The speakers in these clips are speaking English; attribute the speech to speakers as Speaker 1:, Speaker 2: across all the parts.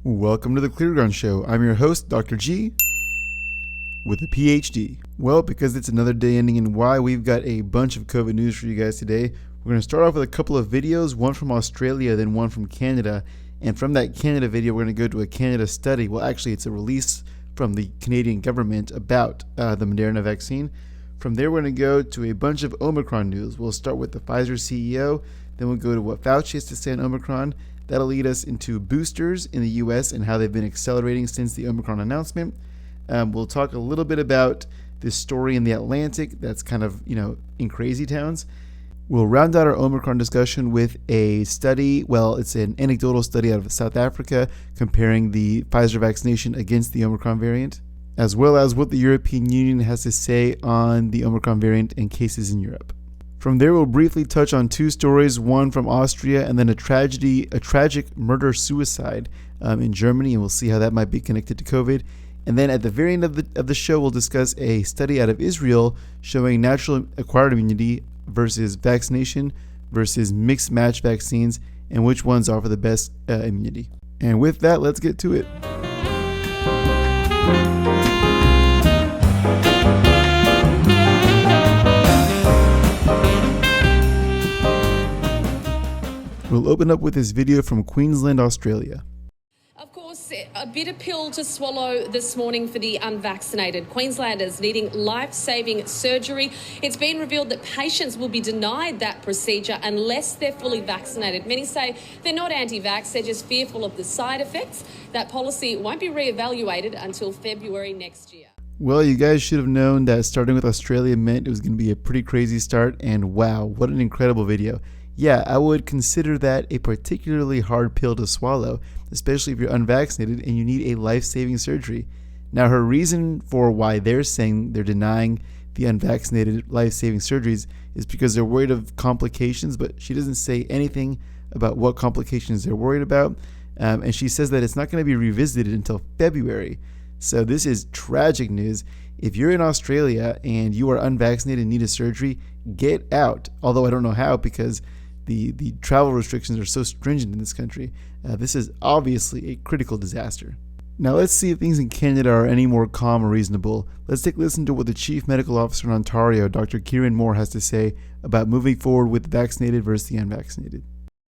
Speaker 1: Welcome to the Clear Ground Show. I'm your host, Dr. G, with a PhD. Well, because it's another day ending in Y, we've got a bunch of COVID news for you guys today. We're going to start off with a couple of videos, one from Australia, then one from Canada. And from that Canada video, we're going to go to a Canada study. Well, actually, it's a release from the Canadian government about the Moderna vaccine. From there, we're going to go to a bunch of Omicron news. We'll start with the Pfizer CEO, then we'll go to what Fauci has to say on Omicron. That'll lead us into boosters in the US and how they've been accelerating since the Omicron announcement. We'll talk a little bit about this story in the Atlantic that's kind of, in crazy towns. We'll round out our Omicron discussion with a study. Well, it's an anecdotal study out of South Africa comparing the Pfizer vaccination against the Omicron variant, as well as what the European Union has to say on the Omicron variant and cases in Europe. From there, we'll briefly touch on two stories, one from Austria and then a tragic murder-suicide in Germany, and we'll see how that might be connected to COVID. And then at the very end of the show, we'll discuss a study out of Israel showing natural acquired immunity versus vaccination versus mixed match vaccines and which ones offer the best immunity. And with that, let's get to it. We'll open up with this video from Queensland, Australia.
Speaker 2: Of course, a bitter pill to swallow this morning for the unvaccinated. Queenslanders needing life-saving surgery. It's been revealed that patients will be denied that procedure unless they're fully vaccinated. Many say they're not anti-vax, they're just fearful of the side effects. That policy won't be re-evaluated until February next year.
Speaker 1: Well, you guys should have known that starting with Australia meant it was going to be a pretty crazy start, and wow, what an incredible video. Yeah, I would consider that a particularly hard pill to swallow, especially if you're unvaccinated and you need a life-saving surgery. Now, her reason for why they're saying they're denying the unvaccinated life-saving surgeries is because they're worried of complications, but she doesn't say anything about what complications they're worried about. And she says that it's not going to be revisited until February. So this is tragic news. If you're in Australia and you are unvaccinated and need a surgery, get out. Although I don't know how, because the travel restrictions are so stringent in this country. This is obviously a critical disaster. Now let's see if things in Canada are any more calm or reasonable. Let's take a listen to what the Chief Medical Officer in Ontario, Dr. Kieran Moore, has to say about moving forward with the vaccinated versus the unvaccinated.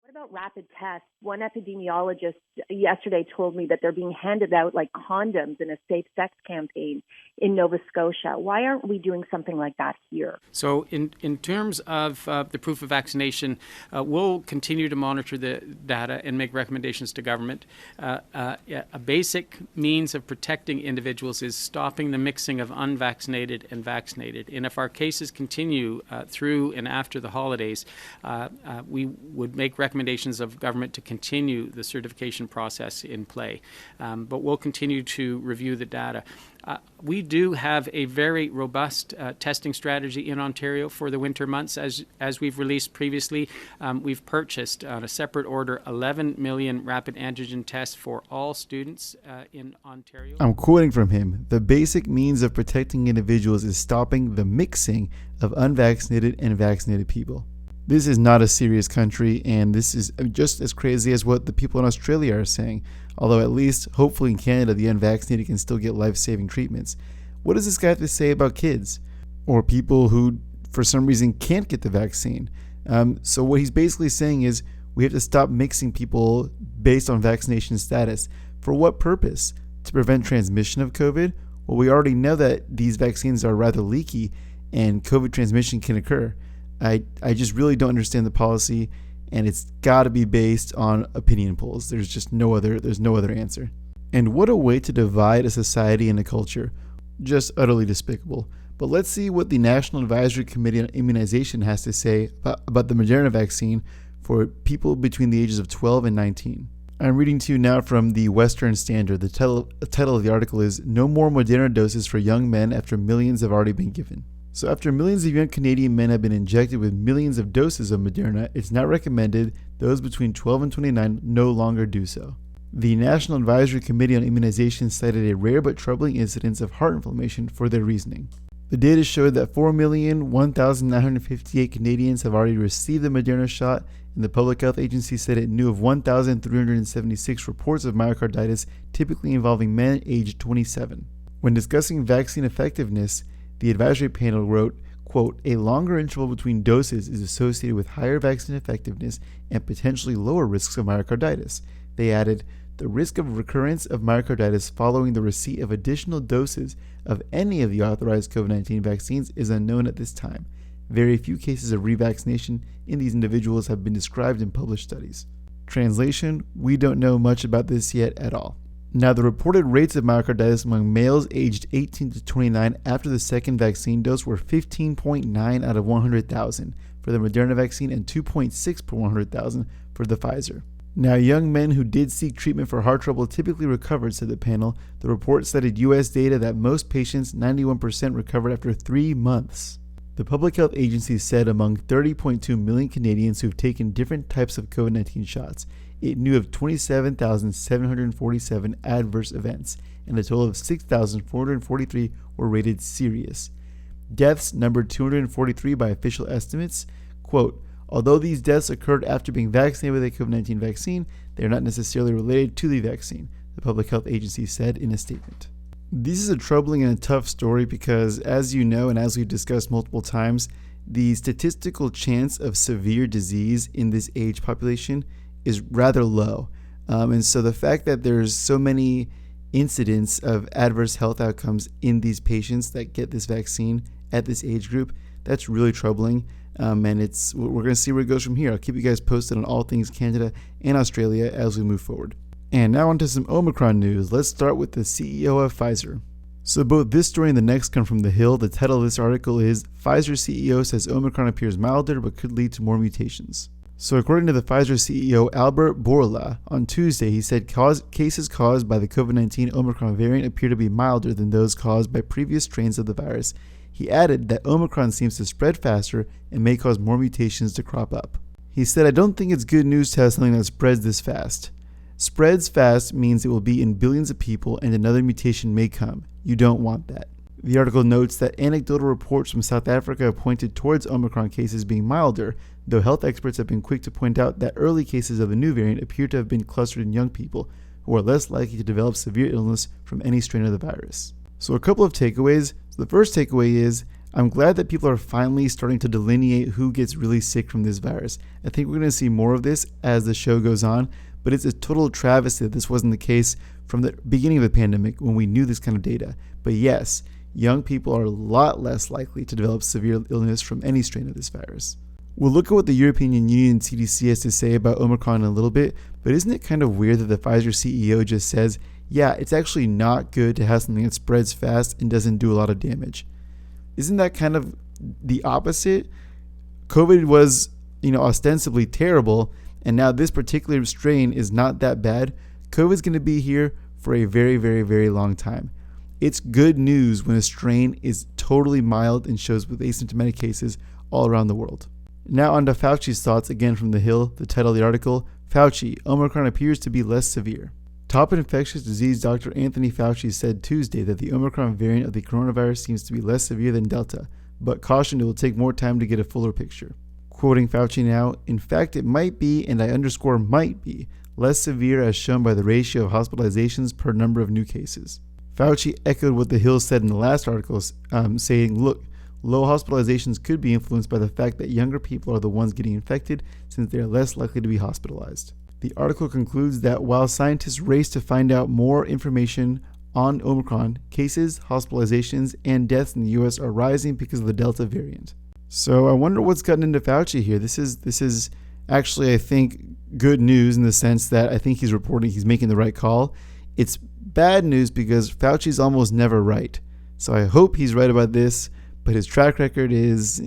Speaker 3: What about rapid tests? One epidemiologist yesterday told me that they're being handed out like condoms in a safe sex campaign in Nova Scotia. Why aren't we doing something like that here?
Speaker 4: So in terms of the proof of vaccination, we'll continue to monitor the data and make recommendations to government. A basic means of protecting individuals is stopping the mixing of unvaccinated and vaccinated. And if our cases continue through and after the holidays, we would make recommendations of government to continue the certification process in play. But we'll continue to review the data. We do have a very robust testing strategy in Ontario for the winter months. As we've released previously, we've purchased on a separate order 11 million rapid antigen tests for all students in Ontario.
Speaker 1: I'm quoting from him. The basic means of protecting individuals is stopping the mixing of unvaccinated and vaccinated people. This is not a serious country, and this is just as crazy as what the people in Australia are saying. Although at least, hopefully in Canada, the unvaccinated can still get life-saving treatments. What does this guy have to say about kids? Or people who, for some reason, can't get the vaccine? So what he's basically saying is we have to stop mixing people based on vaccination status. For what purpose? To prevent transmission of COVID? Well, we already know that these vaccines are rather leaky, and COVID transmission can occur. I just really don't understand the policy, and it's got to be based on opinion polls. There's no other answer. And what a way to divide a society and a culture. Just utterly despicable. But let's see what the National Advisory Committee on Immunization has to say about the Moderna vaccine for people between the ages of 12 and 19. I'm reading to you now from the Western Standard. The title of the article is "No More Moderna Doses for Young Men After Millions Have Already Been Given." So after millions of young Canadian men have been injected with millions of doses of Moderna, it's now recommended those between 12 and 29 no longer do so. The National Advisory Committee on Immunization cited a rare but troubling incidence of heart inflammation for their reasoning. The data showed that 4,001,958 Canadians have already received the Moderna shot, and the Public Health Agency said it knew of 1,376 reports of myocarditis, typically involving men aged 27. When discussing vaccine effectiveness, the advisory panel wrote, quote, "A longer interval between doses is associated with higher vaccine effectiveness and potentially lower risks of myocarditis." They added, "The risk of recurrence of myocarditis following the receipt of additional doses of any of the authorized COVID-19 vaccines is unknown at this time. Very few cases of revaccination in these individuals have been described in published studies." Translation: we don't know much about this yet at all. Now, the reported rates of myocarditis among males aged 18 to 29 after the second vaccine dose were 15.9 out of 100,000 for the Moderna vaccine and 2.6 per 100,000 for the Pfizer. Now, young men who did seek treatment for heart trouble typically recovered, said the panel. The report cited U.S. data that most patients, 91%, recovered after 3 months. The Public Health Agency said among 30.2 million Canadians who have taken different types of COVID-19 shots, it knew of 27,747 adverse events, and a total of 6,443 were rated serious. Deaths numbered 243 by official estimates. Quote, "Although these deaths occurred after being vaccinated with a COVID-19 vaccine, they are not necessarily related to the vaccine," the Public Health Agency said in a statement. This is a troubling and a tough story because, as you know and as we've discussed multiple times, the statistical chance of severe disease in this age population is rather low. And so the fact that there's so many incidents of adverse health outcomes in these patients that get this vaccine at this age group, that's really troubling. And we're going to see where it goes from here. I'll keep you guys posted on all things Canada and Australia as we move forward. And now on to some Omicron news. Let's start with the CEO of Pfizer. So both this story and the next come from The Hill. The title of this article is "Pfizer CEO says Omicron appears milder but could lead to more mutations." So according to the Pfizer CEO Albert Bourla, on Tuesday he said cases caused by the COVID-19 Omicron variant appear to be milder than those caused by previous strains of the virus. He added that Omicron seems to spread faster and may cause more mutations to crop up. He said, "I don't think it's good news to have something that spreads this fast. Spreads fast means it will be in billions of people and another mutation may come. You don't want that." The article notes that anecdotal reports from South Africa have pointed towards Omicron cases being milder, though health experts have been quick to point out that early cases of the new variant appear to have been clustered in young people who are less likely to develop severe illness from any strain of the virus. So a couple of takeaways. So the first takeaway is, I'm glad that people are finally starting to delineate who gets really sick from this virus. I think we're going to see more of this as the show goes on, but it's a total travesty that this wasn't the case from the beginning of the pandemic when we knew this kind of data. But yes, young people are a lot less likely to develop severe illness from any strain of this virus. We'll look at what the European Union CDC has to say about Omicron in a little bit, but isn't it kind of weird that the Pfizer CEO just says, yeah, it's actually not good to have something that spreads fast and doesn't do a lot of damage? Isn't that kind of the opposite? COVID was, ostensibly terrible, and now this particular strain is not that bad. COVID is going to be here for a very, very, very long time. It's good news when a strain is totally mild and shows with asymptomatic cases all around the world. Now on to Fauci's thoughts, again from The Hill. The title of the article, Fauci, Omicron appears to be less severe. Top infectious disease Dr. Anthony Fauci said Tuesday that the Omicron variant of the coronavirus seems to be less severe than Delta, but cautioned it will take more time to get a fuller picture. Quoting Fauci now, "In fact, it might be, and I underscore might be, less severe as shown by the ratio of hospitalizations per number of new cases." Fauci echoed what The Hill said in the last article, saying, look, low hospitalizations could be influenced by the fact that younger people are the ones getting infected since they are less likely to be hospitalized. The article concludes that while scientists race to find out more information on Omicron, cases, hospitalizations, and deaths in the U.S. are rising because of the Delta variant. So I wonder what's gotten into Fauci here. This is actually, I think, good news in the sense that I think he's making the right call. It's bad news because Fauci's almost never right. So I hope he's right about this, but his track record is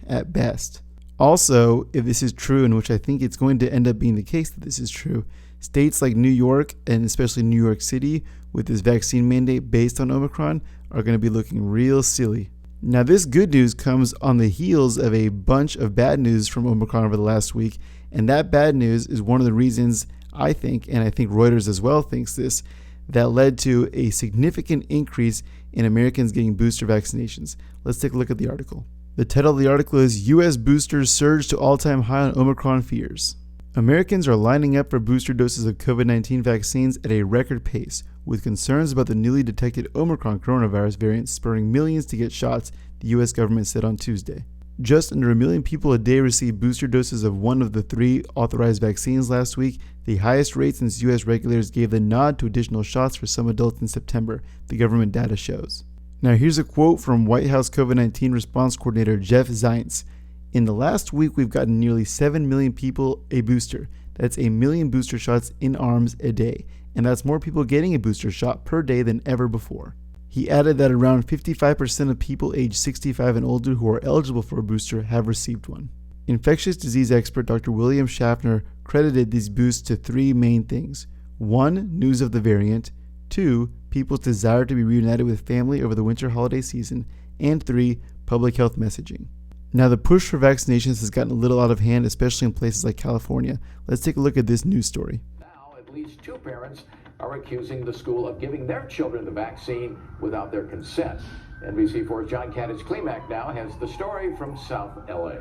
Speaker 1: at best. Also, if this is true, and which I think it's going to end up being the case that this is true, states like New York and especially New York City with this vaccine mandate based on Omicron are going to be looking real silly. Now, this good news comes on the heels of a bunch of bad news from Omicron over the last week, and that bad news is one of the reasons I think, and I think Reuters as well thinks this, that led to a significant increase in Americans getting booster vaccinations. Let's take a look at the article. The title of the article is U.S. Boosters Surge to All-Time High on Omicron Fears. Americans are lining up for booster doses of COVID-19 vaccines at a record pace, with concerns about the newly detected Omicron coronavirus variant spurring millions to get shots, the U.S. government said on Tuesday. Just under 1 million people a day received booster doses of one of the 3 authorized vaccines last week, the highest rate since U.S. regulators gave the nod to additional shots for some adults in September, the government data shows. Now here's a quote from White House COVID-19 response coordinator Jeff Zients. In the last week, we've gotten nearly 7 million people a booster. That's 1 million booster shots in arms a day, and that's more people getting a booster shot per day than ever before. He added that around 55% of people aged 65 and older who are eligible for a booster have received one. Infectious disease expert Dr. William Schaffner credited these boosts to 3 main things. 1, news of the variant. 2, people's desire to be reunited with family over the winter holiday season. And 3, public health messaging. Now, the push for vaccinations has gotten a little out of hand, especially in places like California. Let's take a look at this news story.
Speaker 5: Now, at least 2 parents are accusing the school of giving their children the vaccine without their consent. NBC4's John Kadich-Klimak now has the story from South LA.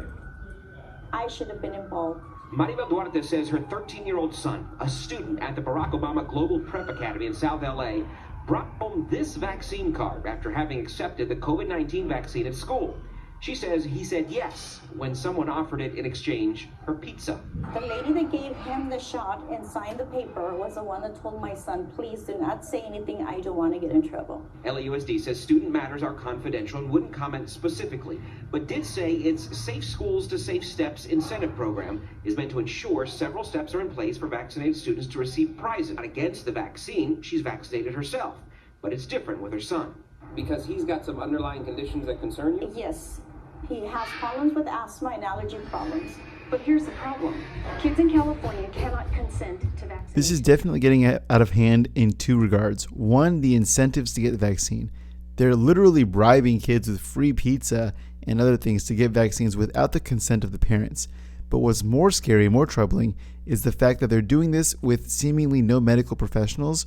Speaker 6: I should have been involved.
Speaker 7: Maribel Duarte says her 13-year-old son, a student at the Barack Obama Global Prep Academy in South LA, brought home this vaccine card after having accepted the COVID-19 vaccine at school. She says he said yes when someone offered it in exchange for pizza.
Speaker 6: The lady that gave him the shot and signed the paper was the one that told my son, please do not say anything, I don't want to get in trouble.
Speaker 7: LAUSD says student matters are confidential and wouldn't comment specifically, but did say its Safe Schools to Safe Steps incentive program is meant to ensure several steps are in place for vaccinated students to receive prizes. Not against the vaccine, she's vaccinated herself, but it's different with her son.
Speaker 8: Because he's got some underlying conditions that concern you?
Speaker 6: Yes. He has problems with asthma and allergy problems.
Speaker 9: But here's the problem. Kids in California cannot consent to vaccination.
Speaker 1: This is definitely getting out of hand in 2 regards. 1, the incentives to get the vaccine. They're literally bribing kids with free pizza and other things to get vaccines without the consent of the parents. But what's more scary, more troubling, is the fact that they're doing this with seemingly no medical professionals,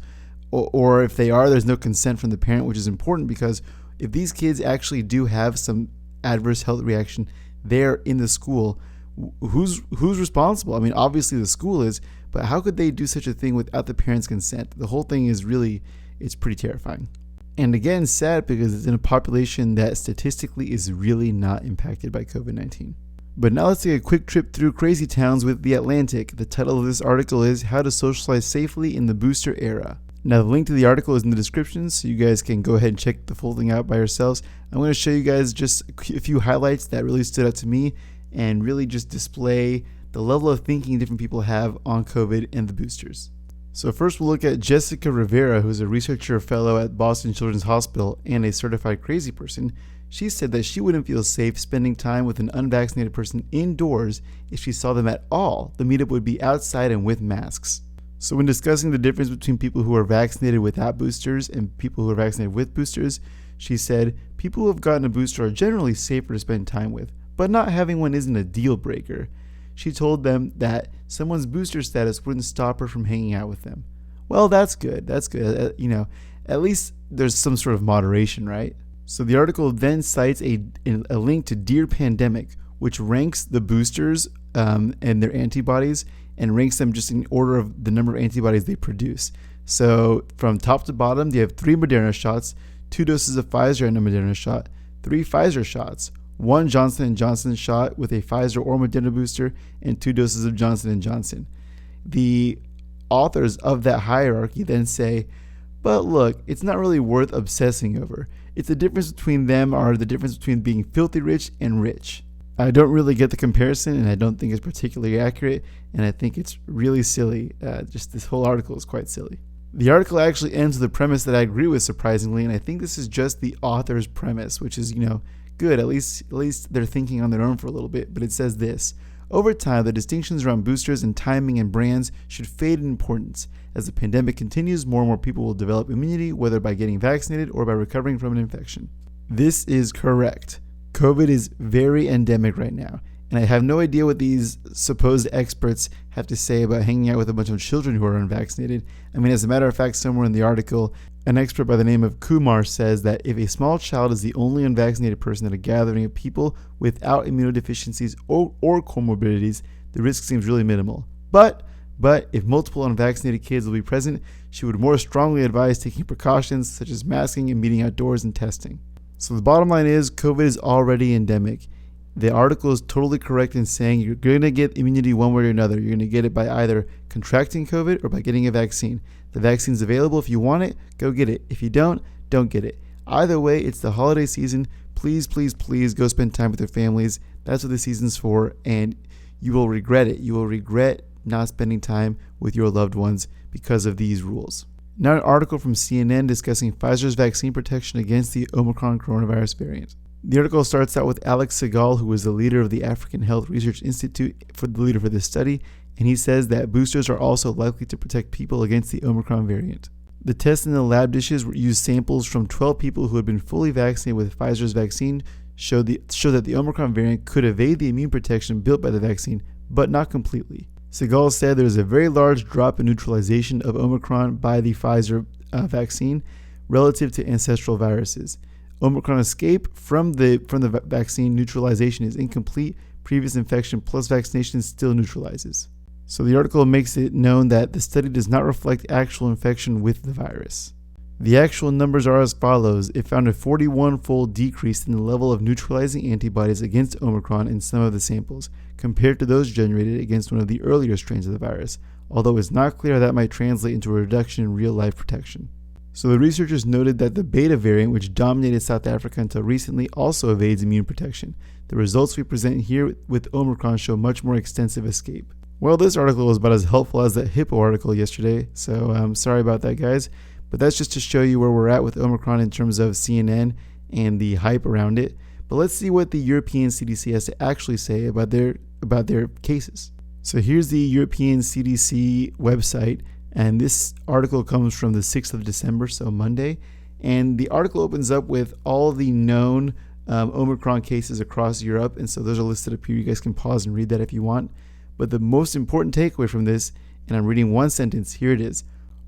Speaker 1: or if they are, there's no consent from the parent, which is important because if these kids actually do have some adverse health reaction there in the school, who's responsible? I mean, obviously the school is, but how could they do such a thing without the parents' consent? The whole thing is really, it's pretty terrifying. And again, sad because it's in a population that statistically is really not impacted by COVID-19. But now let's take a quick trip through crazy towns with The Atlantic. The title of this article is How to Socialize Safely in the Booster Era. Now, the link to the article is in the description, so you guys can go ahead and check the full thing out by yourselves. I'm going to show you guys just a few highlights that really stood out to me and really just display the level of thinking different people have on COVID and the boosters. So first we'll look at Jessica Rivera, who's a researcher fellow at Boston Children's Hospital and a certified crazy person. She said that she wouldn't feel safe spending time with an unvaccinated person indoors if she saw them at all. The meetup would be outside and with masks. So when discussing the difference between people who are vaccinated without boosters and people who are vaccinated with boosters, she said, people who have gotten a booster are generally safer to spend time with, but not having one isn't a deal breaker. She told them that someone's booster status wouldn't stop her from hanging out with them. Well, that's good. That's good. At least there's some sort of moderation, right? So the article then cites a link to Dear Pandemic, which ranks the boosters and their antibodies and ranks them just in order of the number of antibodies they produce. So from top to bottom, they have 3 Moderna shots, 2 doses of Pfizer and a Moderna shot, 3 Pfizer shots, 1 Johnson & Johnson shot with a Pfizer or Moderna booster, and 2 doses of Johnson & Johnson. The authors of that hierarchy then say, but look, it's not really worth obsessing over. It's the difference between them are the difference between being filthy rich and rich. I don't really get the comparison, and I don't think it's particularly accurate, and I think it's really silly. Just this whole article is quite silly. The article actually ends with a premise that I agree with, surprisingly, and I think this is just the author's premise, which is, good. At least they're thinking on their own for a little bit. But it says this: over time, the distinctions around boosters and timing and brands should fade in importance. As the pandemic continues, more and more people will develop immunity, whether by getting vaccinated or by recovering from an infection. This is correct. COVID is very endemic right now, And I have no idea what these supposed experts have to say about hanging out with a bunch of children who are unvaccinated. I mean, as a matter of fact, somewhere in the article, an expert by the name of Kumar says that if a small child is the only unvaccinated person at a gathering of people without immunodeficiencies or comorbidities, the risk seems really minimal. But if multiple unvaccinated kids will be present, she would more strongly advise taking precautions such as masking and meeting outdoors and testing. So the bottom line is COVID is already endemic. The article is totally correct in saying you're going to get immunity one way or another. You're going to get it by either contracting COVID or by getting a vaccine. The vaccine's available. If you want it, go get it. If you don't get it. Either way, it's the holiday season. Please, please, please go spend time with your families. That's what the season's for, and you will regret it. You will regret not spending time with your loved ones because of these rules. Now, an article from CNN discussing Pfizer's vaccine protection against the Omicron coronavirus variant. The article starts out with Alex Segal, who is the leader of the African Health Research Institute, the leader for this study, and he says that boosters are also likely to protect people against the Omicron variant. The tests in the lab dishes used samples from 12 people who had been fully vaccinated with Pfizer's vaccine, showed that the Omicron variant could evade the immune protection built by the vaccine, but not completely. Segal said there is a very large drop in neutralization of Omicron by the Pfizer vaccine relative to ancestral viruses. Omicron escape from the vaccine neutralization is incomplete. Previous infection plus vaccination still neutralizes. So the article makes it known that the study does not reflect actual infection with the virus. The actual numbers are as follows. It found a 41-fold decrease in the level of neutralizing antibodies against Omicron in some of the samples, compared to those generated against one of the earlier strains of the virus, although it's not clear how that might translate into a reduction in real-life protection. So the researchers noted that the Beta variant, which dominated South Africa until recently, also evades immune protection. The results we present here with Omicron show much more extensive escape. Well, this article was about as helpful as that Hippo article yesterday, so I'm sorry about that, guys. But that's just to show you where we're at with Omicron in terms of CNN and the hype around it. But let's see what the European CDC has to actually say about their cases. So here's the European CDC website, and this article comes from the 6th of December, so Monday. And the article opens up with all the known Omicron cases across Europe, and so those are listed up here. You guys can pause and read that if you want. But the most important takeaway from this, and I'm reading one sentence, here it is.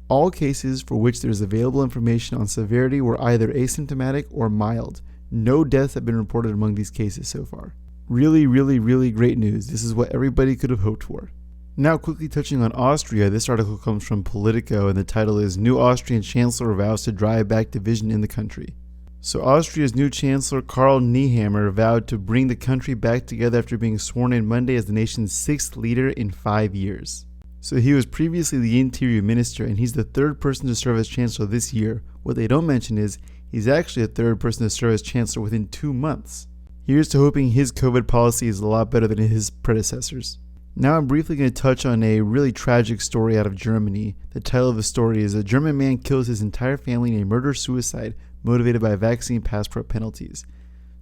Speaker 1: All cases for which there is available information on severity were either asymptomatic or mild. No deaths have been reported among these cases so far. Really, really, really great news. This is what everybody could have hoped for. Now, quickly touching on Austria, this article comes from Politico, and the title is New Austrian Chancellor Vows to Drive Back Division in the Country. So Austria's new Chancellor Karl Nehammer vowed to bring the country back together after being sworn in Monday as the nation's 6th leader in 5 years. So he was previously the Interior Minister, and he's the third person to serve as Chancellor this year. What they don't mention is he's actually the third person to serve as Chancellor within 2 months. Here's to hoping his COVID policy is a lot better than his predecessors. Now I'm briefly going to touch on a really tragic story out of Germany. The title of the story is A German Man Kills His Entire Family in a Murder-Suicide Motivated by Vaccine Passport Penalties.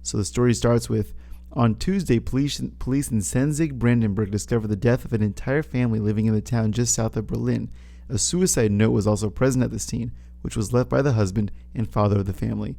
Speaker 1: So the story starts with, on Tuesday, police in Senzig, Brandenburg discovered the death of an entire family living in the town just south of Berlin. A suicide note was also present at the scene, which was left by the husband and father of the family.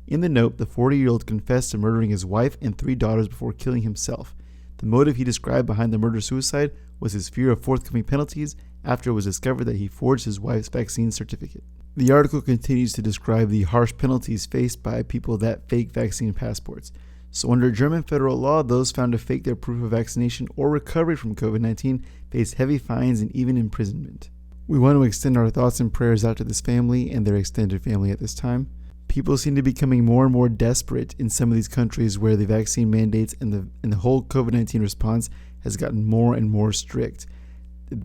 Speaker 1: In the note, the 40-year-old confessed to murdering his wife and 3 daughters before killing himself. The motive he described behind the murder-suicide was his fear of forthcoming penalties after it was discovered that he forged his wife's vaccine certificate. The article continues to describe the harsh penalties faced by people that fake vaccine passports. So under German federal law, those found to fake their proof of vaccination or recovery from COVID-19 face heavy fines and even imprisonment. We want to extend our thoughts and prayers out to this family and their extended family at this time. People seem to be becoming more and more desperate in some of these countries where the vaccine mandates and the whole COVID-19 response has gotten more and more strict.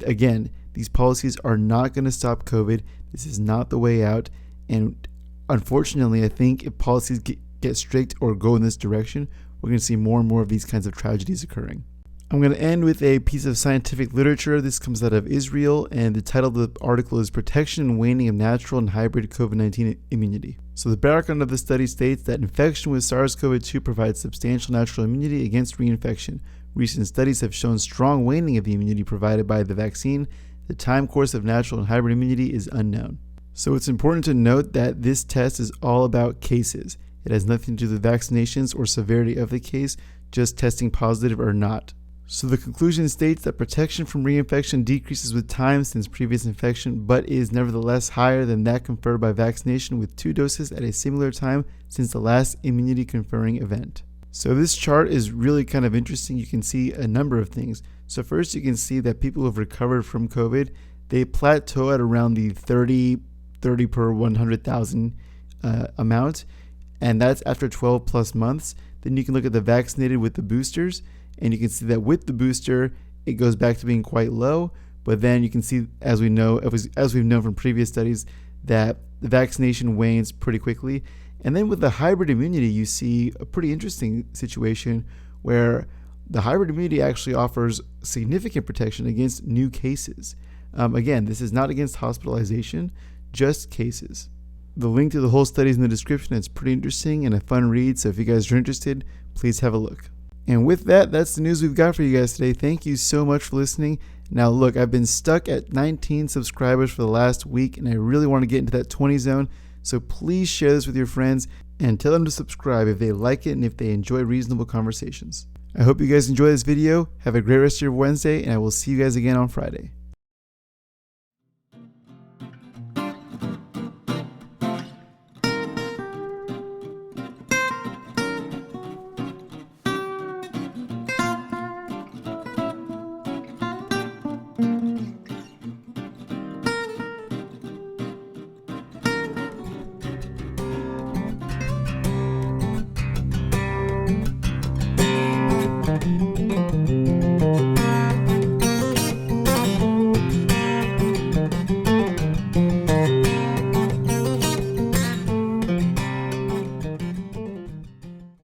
Speaker 1: Again, these policies are not going to stop COVID. This is not the way out. And unfortunately, I think if policies get strict or go in this direction, we're going to see more and more of these kinds of tragedies occurring. I'm going to end with a piece of scientific literature. This comes out of Israel, and the title of the article is Protection and Waning of Natural and Hybrid COVID-19 Immunity. So the background of the study states that infection with SARS-CoV-2 provides substantial natural immunity against reinfection. Recent studies have shown strong waning of the immunity provided by the vaccine. The time course of natural and hybrid immunity is unknown. So it's important to note that this test is all about cases. It has nothing to do with vaccinations or severity of the case, just testing positive or not. So the conclusion states that protection from reinfection decreases with time since previous infection, but is nevertheless higher than that conferred by vaccination with 2 doses at a similar time since the last immunity conferring event. So this chart is really kind of interesting. You can see a number of things. So first you can see that people who have recovered from COVID, they plateau at around the 30 per 100,000 amount, and that's after 12 plus months. Then you can look at the vaccinated with the boosters, and you can see that with the booster, it goes back to being quite low. But then you can see, as we've known from previous studies, that the vaccination wanes pretty quickly. And then with the hybrid immunity, you see a pretty interesting situation where the hybrid immunity actually offers significant protection against new cases. Again, this is not against hospitalization, just cases. The link to the whole study is in the description. It's pretty interesting and a fun read, so if you guys are interested, please have a look. And with that, that's the news we've got for you guys today. Thank you so much for listening. Now look, I've been stuck at 19 subscribers for the last week, and I really want to get into that 20 zone. So please share this with your friends and tell them to subscribe if they like it and if they enjoy reasonable conversations. I hope you guys enjoy this video. Have a great rest of your Wednesday, and I will see you guys again on Friday.